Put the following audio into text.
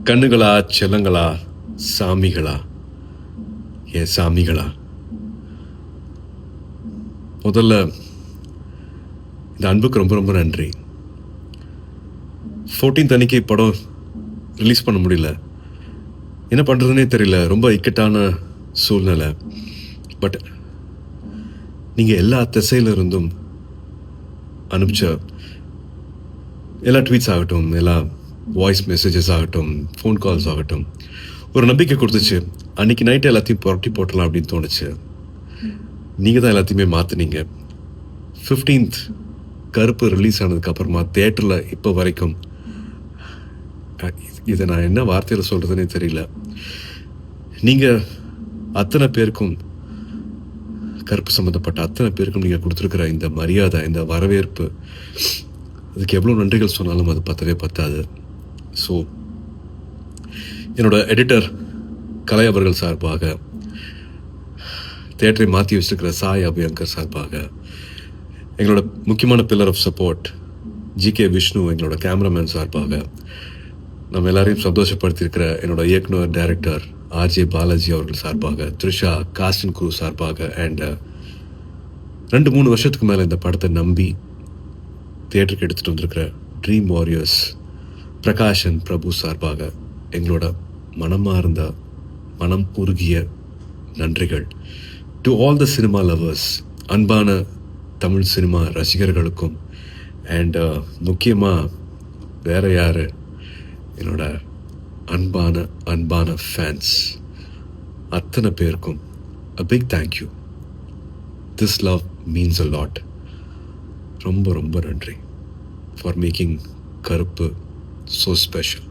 கண்ணுகளா, செல்லங்களா, சாமிகளா, என் சாமிகளா, முதல்ல இந்த அன்புக்கு ரொம்ப ரொம்ப நன்றி. 14th அன்னைக்கு படம் ரிலீஸ் பண்ண முடியல. என்ன பண்ணுறதுனே தெரியல. ரொம்ப இக்கட்டான சூழ்நிலை. பட் நீங்கள் எல்லா திசையில இருந்தும் அனுப்பிச்ச எல்லா ட்வீட்ஸ் ஆகட்டும், எல்லா வாய்ஸ் மெசேஜஸ் ஆகட்டும், ஃபோன் கால்ஸ் ஆகட்டும், ஒரு நம்பிக்கை கொடுத்துச்சு. அன்றைக்கி நைட்டு எல்லாத்தையும் புரட்டி போட்டலாம் அப்படின்னு தோணுச்சு. நீங்கள் தான் எல்லாத்தையுமே மாற்றினீங்க. 15th கருப்பு ரிலீஸ் ஆனதுக்கப்புறமா தேட்டரில் இப்போ வரைக்கும் இதை நான் என்ன வார்த்தையில் சொல்கிறதுனே தெரியல. நீங்கள் அத்தனை பேருக்கும், கருப்பு சம்மந்தப்பட்ட அத்தனை பேருக்கும் நீங்கள் கொடுத்துருக்குற இந்த மரியாதை, இந்த வரவேற்பு, அதுக்கு எவ்வளோ நன்றிகள் சொன்னாலும் அது பத்தவே பத்தாது. ஸோ என்னோட எடிட்டர் கலை அவர்கள் சார்பாக, தேட்டரை மாற்றி வச்சுருக்கிற சாய் அபியங்கர் சார்பாக, எங்களோட முக்கியமான pillar of support GK Vishnu எங்களோட கேமராமேன் சார்பாக, நம்ம எல்லாரையும் சந்தோஷப்படுத்தியிருக்கிற என்னோட இயக்குனர் டைரக்டர் ஆர்ஜே பாலாஜி அவர்கள் சார்பாக, த்ரிஷா காஸ்டின் குரூ சார்பாக, அண்ட் 2-3 வருஷத்துக்கு மேலே இந்த படத்தை நம்பி தியேட்டருக்கு எடுத்துகிட்டு வந்திருக்கிற ட்ரீம் வாரியர்ஸ் பிரகாஷன் பிரபு சார்பாக எங்களோட மனமார்ந்த, மனம் உருகிய நன்றிகள். To all the cinema lovers, அன்பான தமிழ் சினிமா ரசிகர்களுக்கும், அண்ட் முக்கியமாக வேறு யார், என்னோட அன்பான ஃபேன்ஸ் அத்தனை பேருக்கும் a big thank you. This love means a lot. ரொம்ப ரொம்ப நன்றி for making கருப்பு so special.